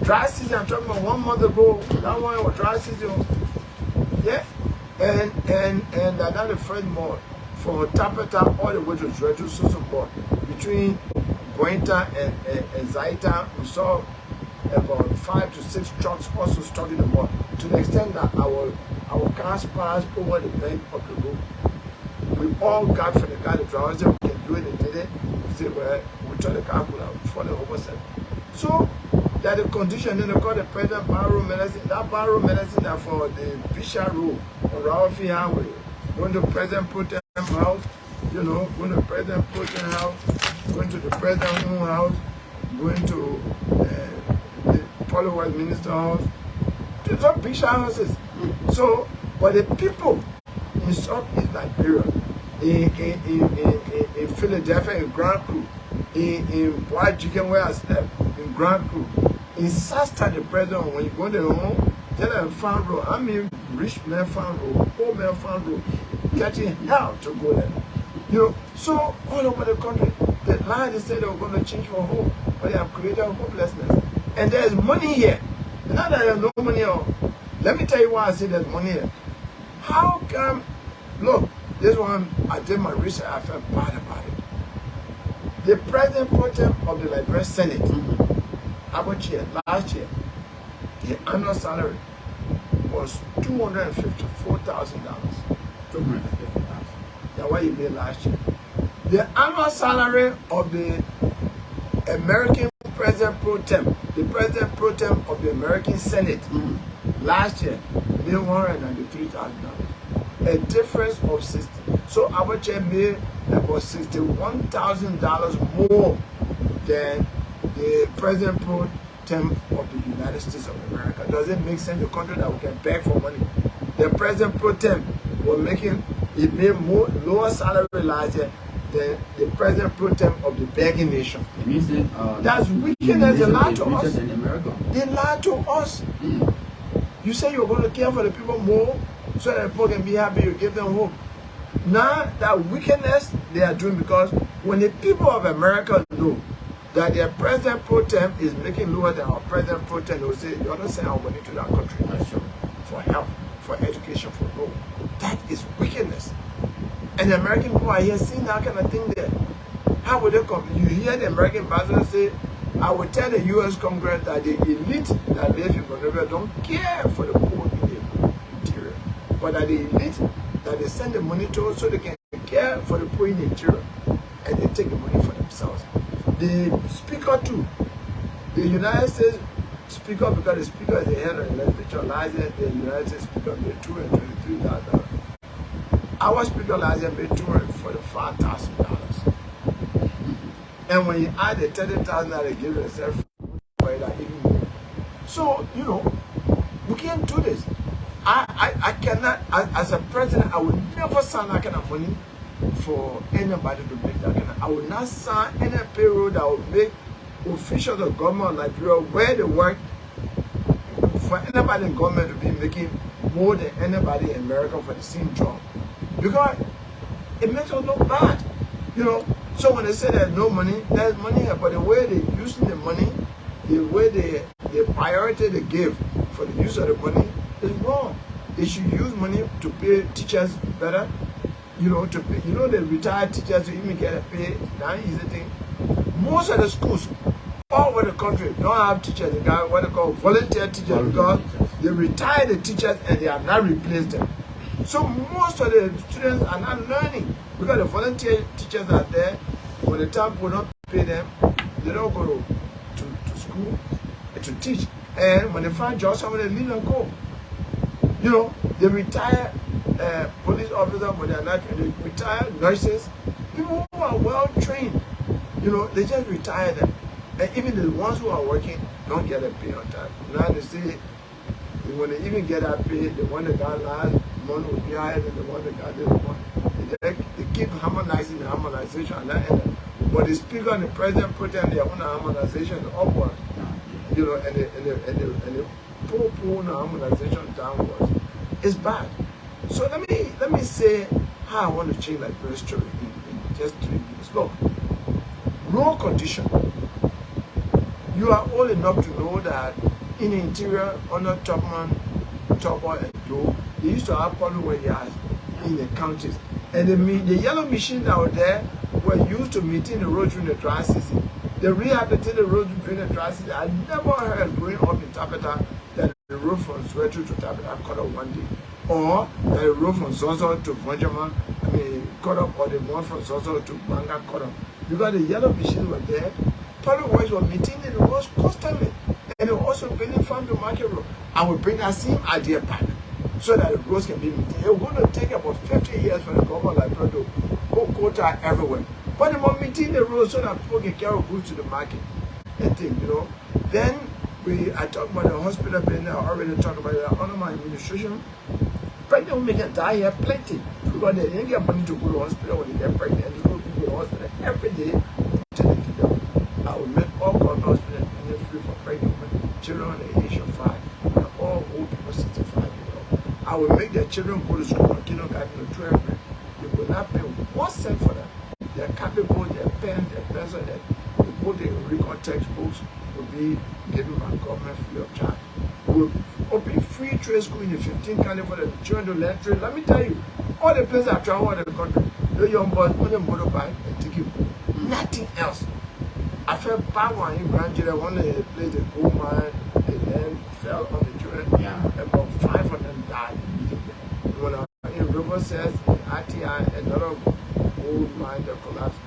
dry season. I'm talking about 1 month ago. That one was dry season. Yeah. And another first month from Tapeta all the way to Dredu Susan Board. Between Bointa and Zaita, we saw about 5 to 6 trucks also stuck in the mud. To the extent that our cars passed over the bank of the road. We all got from the guy that drove, said we can do it, and did it. We said, well, we turned the car for the oversight. So, that the condition, then they call the president barrow medicine. That barrow medicine that for the Bishop Road, on Ralphie Highway, going to President Putin house, you know, going to President Putin house, going to the President Moon house, going to the Polyworld Minister house. These are Bishop houses. So, but the people in Southeast Liberia, in Philadelphia, in Grand Crew, in White Chicken where I slept, in Grand Crew, in Sasta, the president, when you go there home, tell them farm road. I mean, rich man farm road, poor man farm road, getting hell to go there. You know, so all over the country, the line they said they were going to change for hope, but they have created hopelessness. And there's money here. Not that there's no money here. Let me tell you why I say there's money here. How come, look, this one, I did my research, I felt bad about it. The president pro tem of the Liberian Senate, last year, the annual salary was $254,000. $250,000. That's what he made last year. The annual salary of the American president pro tem, the president pro tem of the American Senate, last year, made $193,000. A difference of 60. So Abacha made about $61,000 more than the president pro tem of the United States of America. Does it make sense? The country that we can beg for money. The president pro tem was making, it made more lower salary last year than the president pro tem of the begging nation. It means that, that's wickedness. They lied to us. In America. They lied to us. You say you're going to care for the people more so that the people can be happy, you give them hope. Now that wickedness they are doing, because when the people of America know that their president pro tem is making lower than our president pro tem, they will say, you're not sending our money to that country for help, for education, for growth. That is wickedness. And the American people are here seeing that kind of thing there. How would they come? You hear the American ambassador say, I will tell the U.S. Congress that the elite that live in Bolivia don't care for the poor in the interior. But that the elite that they send the money to so they can care for the poor in the interior. And they take the money for themselves. The speaker too. The United States speaker, because the speaker is the head of the legislature, last year the United States speaker made $223,000. Our speaker last year made $245,000. And when you add the $30,000 that they give themselves, even more. So, you know, we can't do this. I cannot, as a president, I will never sign that kind of money for anybody to make that kind of. I will not sign any payroll that will make officials of government of Nigeria where they work for anybody in government to be making more than anybody in America for the same job. Because it makes us look bad. You know, so when they say there's no money, there's money here, but the way they're using the money, the way the priority they give for the use of the money is wrong. They should use money to pay teachers better, you know, to pay, you know, the retired teachers to even get a pay, not an easy thing. Most of the schools all over the country don't have teachers. They got what they call volunteer teachers because they retired the teachers and they have not replaced them. So most of the students are not learning because the volunteer teachers are there. When the time will not pay them, they don't go to school to teach. And when they find jobs, somebody leave and go. You know, they retire police officers, but they are not trained. They retire nurses, people who are well trained. You know, they just retire them. And even the ones who are working don't get a pay on time. Now they say, when they even get that pay, the one that got last month will be higher than the one that got this month. They keep harmonizing the harmonization and that end. But the speaker and the president pretend their own harmonization upward. You know, and the pull the harmonization downwards. It's bad. So let me say how I want to change like very story in just 3 minutes. Look, road condition. You are old enough to know that in the interior, under Topman, Topper, and Joe, they used to have problem where they are in the counties. And the yellow machines that were there were used to maintain the road during the dry season. They rehabilitated the road during the dry season. I never heard growing up in Tapeta that the road from Soweto to Tapeta cut off one day. Or that the road from Zozo to Vonjama, cut off, or the one from Zozo to Banga cut off. Because the yellow machines were there, public works were maintaining the roads constantly. And they were also building farm to market road. I will bring that same idea back so that the roads can be maintained. It's going to take about 50 years for the government like to go quota everywhere. But they will maintain the roads so that people can carry goods to the market. And thing, you know. Then I talked about the hospital building. I already talked about it under my administration. Pregnant women can die here plenty because they didn't get money to go to the hospital when they get pregnant. And they go to the hospital every day until they give them. I will make all government hospitals free for pregnant women, children under the age of 5, and all old people 65 years old. I will make their children go to school from kindergarten to 12. They will not pay 1 cent for them. Their copybook, their pen, their pencil, the book they record textbooks will be given by government free of charge. We will open free trade school in the 15 counties for the children to learn trade. Let me tell you, all the places I've traveled in the country, the young boys put them motorbike and take you. Nothing else. I felt bad one in grandchildren, one of the played the gold mine, and then fell on the children. Yeah. About 5 of them died immediately. When I was in River says, in RTI, another gold mine that collapsed,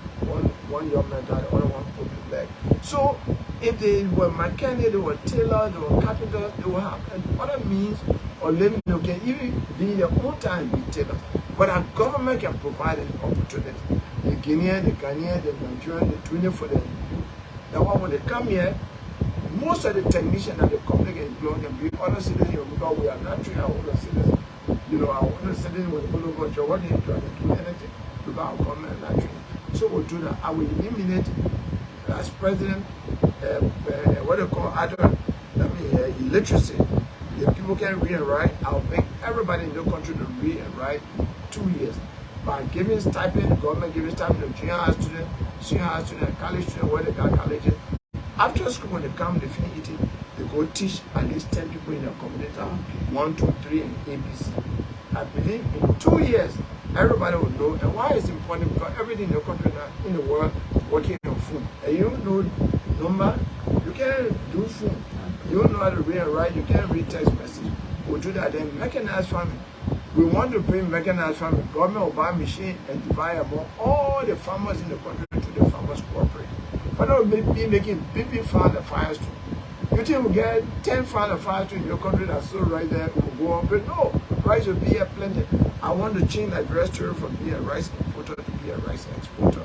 one young man died, the other one put his leg. So if they were mechanics, they were tailors, they were carpenters, they will have other means or living, they can even be in their own time be tailors. But our government can provide an opportunity. The Guinean, the Ghanaian, the Nigerian, the Twitter for them. That one when they come here, most of the technicians that the company can employ can be other citizens because we are not treating our own citizens. You know, our own citizens when they go to work, what they do anything because our government is not treating. So we'll do that. I will eliminate as president what they call illiteracy. If people can read and write, I'll make everybody in the country to read and write 2 years. By giving stipend, the government giving stipend to junior high students, senior high students, college students, where they got colleges. After school, when they come, they finish eating, they go teach at least 10 people in their community, 1, 2, 3, and ABC. I believe in 2 years, everybody will know. And why it's important? Because everything in the country now, in the world, working on food. And you know number, you can't do food. You don't know how to read and write, you can't read text message. We'll do that. Then mechanized farming. We want to bring mechanized farming. Government will buy a machine and divide among all the farmers in the country to the farmers cooperative. But not be making big farm and fires too. You think we'll get 10 farm and fires too in your country that's still right there, it will go on. But no, rice will be here plenty. I want to change like restaurant from being a rice importer to be a rice exporter.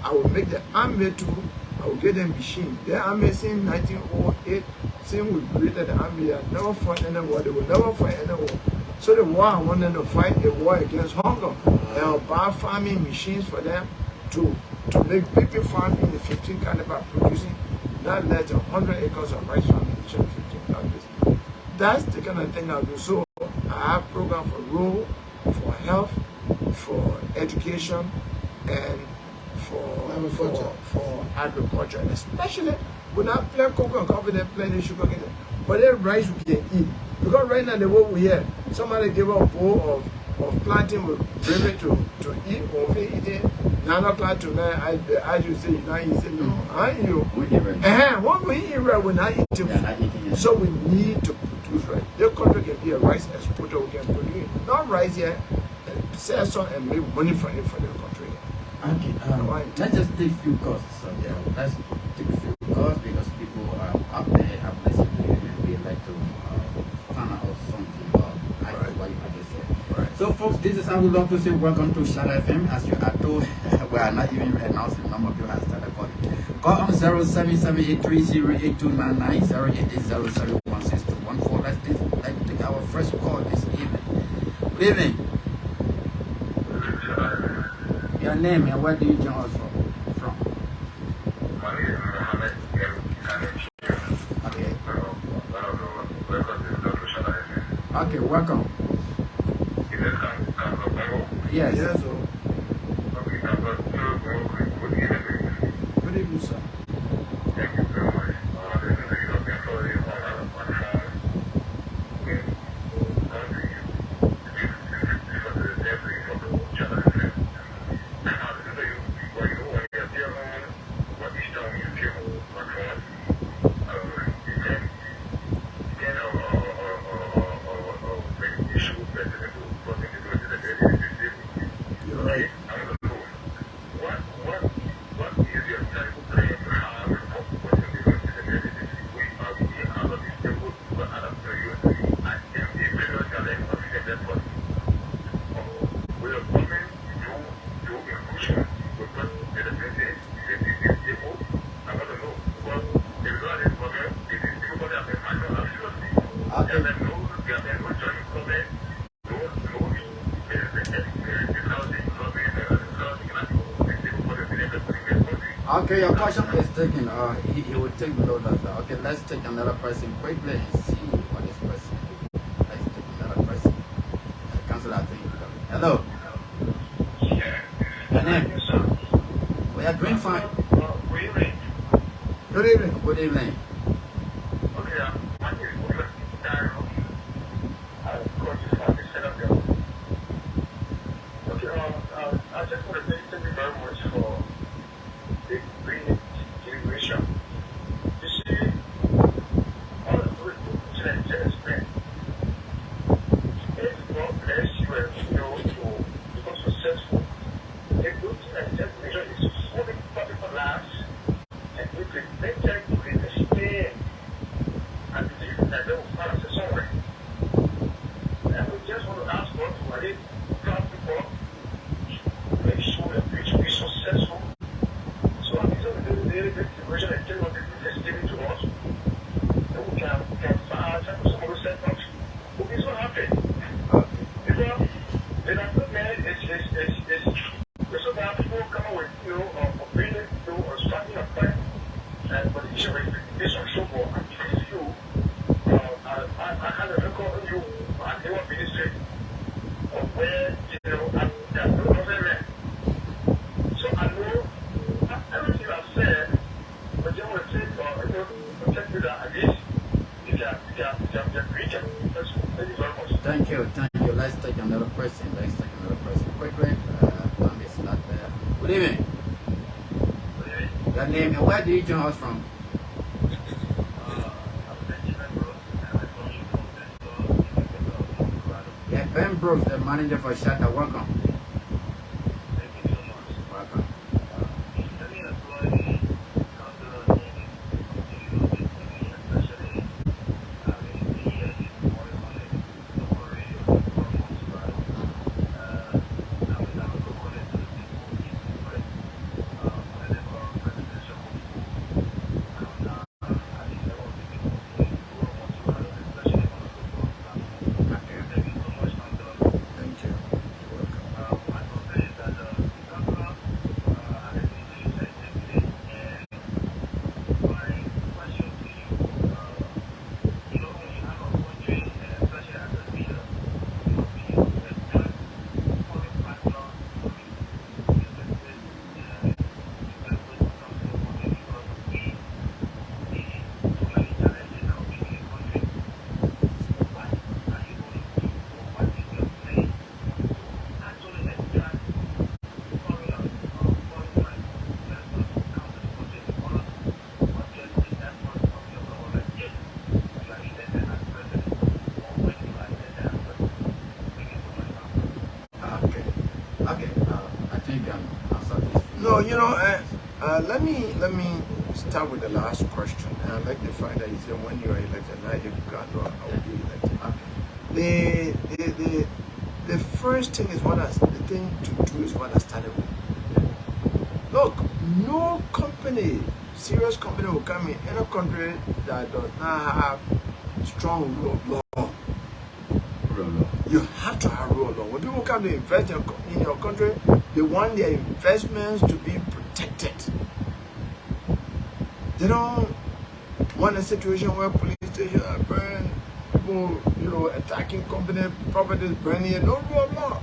I will make the army too. I will get them machine. The army since 1908, since we created the army, they never fought any war. They will never fight any war. So the war I want them to fight a war against hunger. And I'll buy farming machines for them to make big farm in the 15 countries by producing not less than 100 acres of rice farming in each of the 15 countries. That's the kind of thing I'll do. So I have program for rural, for health, for education, and for agriculture, and especially when I plant cocoa and coffee, they plant the sugar cane. But then rice we can eat. Because right now the world we hear, somebody gave up a bowl of planting with bring to eat, or we eat it. 9 o'clock tonight, I just say, you know, he said, no, I ain't you. What we eat right, we're not eating. So we need to produce rice. The country can be a rice exporter, we can produce not rice here, and sell some and make money for it for the country. Okay, let's just take a few costs. Let's take a few costs because people out there have listened to you and we like to find out something about what you just said. Right. So folks, this is how we love to say welcome to Shatta FM. As you are told, we are not even announcing the number of you have started calling. Call on 0778308299, 08007162114. Let's take our first call this evening. Good evening. Your name and where do you join us from? My name is Mohammed. Okay. Okay. Okay, welcome. Is this Caresburg? Yes. Yes, sir. Okay, Caresburg. Good evening. Good evening, sir. Thank you very much. This is the European Authority on phone with country for the deputy for the Shatta 102.5. This is what you know when you're here on what each time you give on phone. You can make issues that you do for the You're right. I want to know what is your type of plan to have for what you do in the community? We are being out of these people who are out of the youth. I can be very challenged of that one. We are coming to inclusion with what the message is people. I want to know what the result is for them. It is people that have been handled seriously. Okay. There have been no joint comment, no Okay, your question is taken. He will take note of that. Okay, let's take another person quickly and see what is person. Let's take another person. Cancel that thing. Hello. Your name? We are doing fine. Good evening. Good evening. I just want to thank you very much for the great celebration. You see, all of those things that explain. If God bless you and you know to become successful, the good thing that celebration is fully public for lives and we prevent them to stay and believe that they will find us somewhere. And we just want to ask God to really proud people. Make sure that we should be successful. So I'm using the situation and tell what the is giving to us. And we can find some of those setbacks. We'll be so happy. Because the development is so that people come up with, of bringing, or starting a plan. And for the issue of expectation, so for I'm trying you, I had a record on you, and they were ministry of where, I'm so I know everything I've said, but you want to take protect you that at least you can reach it. Thank you very much. Thank you. Let's take another person. Quickly. Tom is not there. Good evening. Your name and where do you join us from? Yeah, Ben Brooks, the manager for Shatta. Welcome. Welcome. Thank you. You're welcome. Okay. I think answer this. No, let me start with the last question. I'd like to find out, when you are elected, now you can't know how you elected. The first thing is the thing to do is what I started with. Look, no company serious company will come in a country that does not have strong rule of law. You have to have rule of law. When people come to invest in your country, they want their investments to be protected. They don't want a situation where police stations are burned, people, you know, attacking company properties, burning it. No rule of law.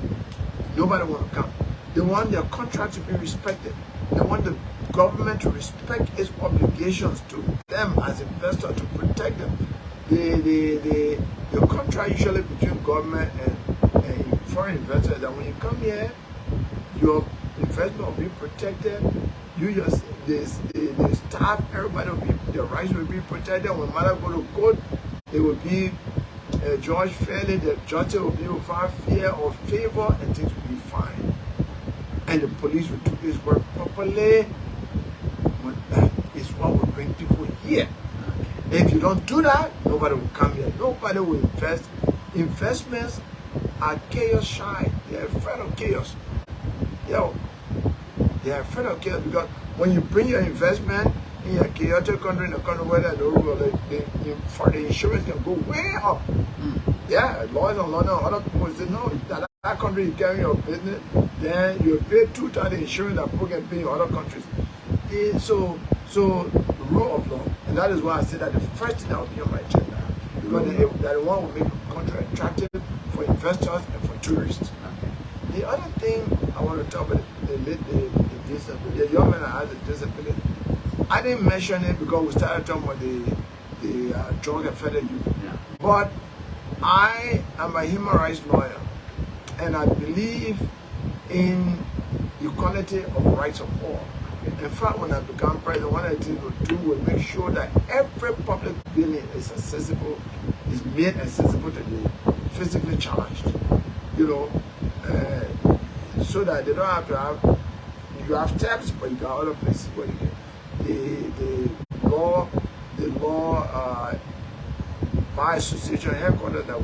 Nobody want to come. They want their contract to be respected. They want the government to respect its obligations to them as investors to protect them. The contract usually between government and foreign investors that when you come here, your investment will be protected. The staff, everybody will be, their rights will be protected. When matter go to court, it will be judged fairly. The judge will be without fear or favor, and things will be fine. And the police will do this work properly. But that is what will bring people here. If you don't do that, nobody will come here. Nobody will invest. Investments are chaos shy. They're afraid of chaos. Yo, they're afraid of chaos because when you bring your investment in a chaotic country, in a country where there's no rule, for the insurance can go way up. Yeah, lawyers in London, other people say no, that country you carry your business, then you pay 2 times the insurance that people can pay in other countries. So rule of law, and that is why I say that the first thing that will be on my agenda, because that one will make the country attractive for investors and for tourists. The other thing I want to talk about the young man that has a disability. I didn't mention it because we started talking about the drug offender youth. Yeah. But I am a human rights lawyer, and I believe in equality of rights of all. In fact, when I become president, one of the things we'll do will make sure that every public building is accessible, is made accessible to the physically challenged. You know, so that they don't have to have, you have steps, but you got other places where you can. The law by association headquarters that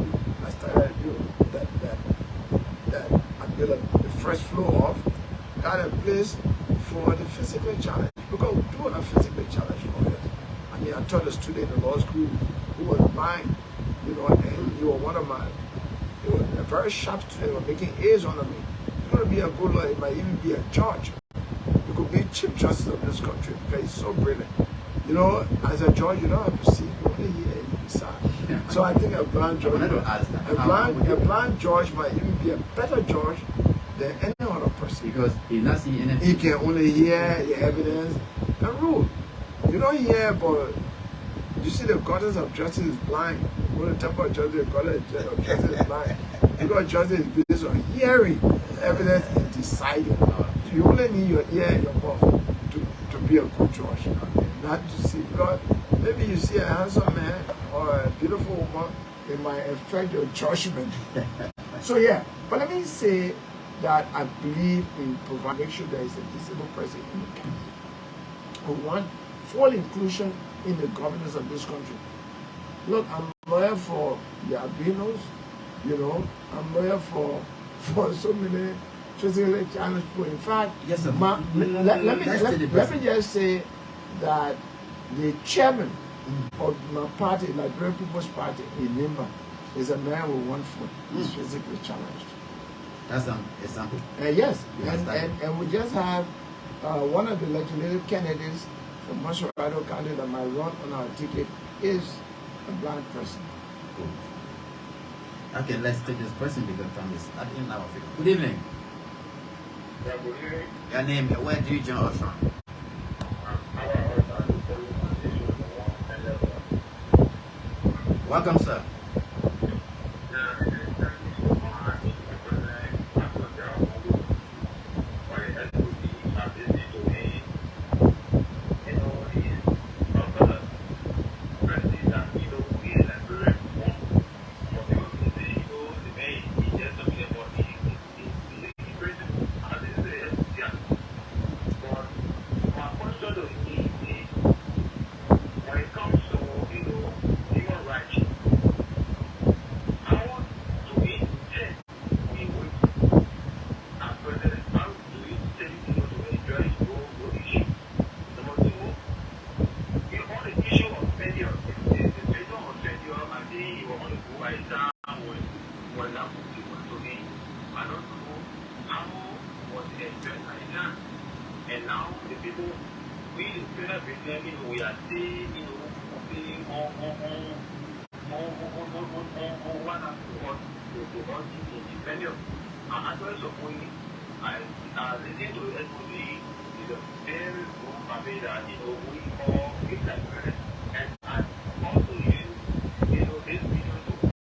I started, you know, that I built the first floor of, got a place for the physically challenged, because we do have physically challenged lawyers. I mean, I taught a student in law school who was blind, you know, and he was one of my, he was a very sharp student, he was making A's on me. He's going to be a good lawyer, he might even be a judge. He could be Chief Justice of this country because he's so brilliant. You know, as a judge, you don't have to see, you only hear and you decide. So I think a blind judge, a blind judge might even be a better judge than any other person. Because he's not seeing anything. He can only hear the evidence and rule. You don't hear, but you see the Court of Justice is blind. When the Temple of Justice, the Court of Justice is blind. Because justice is based on hearing evidence and deciding. You only need your ear and your mouth to be a good judge. Not to see, because maybe you see a handsome man or a beautiful woman, it might affect your judgment. So yeah, but let me say that I believe in providing, make sure there is a disabled person in the country. We want full inclusion in the governance of this country. Look, I'm lawyer for the albinos, you know, I'm lawyer for so many physically challenged people. In fact, yes, let me just say that the chairman of my party, Liberian People's Party in Nimba, is a man with 1 foot. He's physically challenged. That's an example. Yes, and we just have one of the legislative candidates from Montserrado County that might run on our ticket is a blind person. Cool. Okay, let's take this person because time is not in our favor. Good evening. Yeah, good evening. Your name, where do you join us from? Welcome, sir. see you on the go by down when that movie was to me. I don't know how was the experience I done. And now the people, we the students, we are seeing, being on one after one to us independent. And actually, so I listening to SOD is a very good family that, we all get like parents.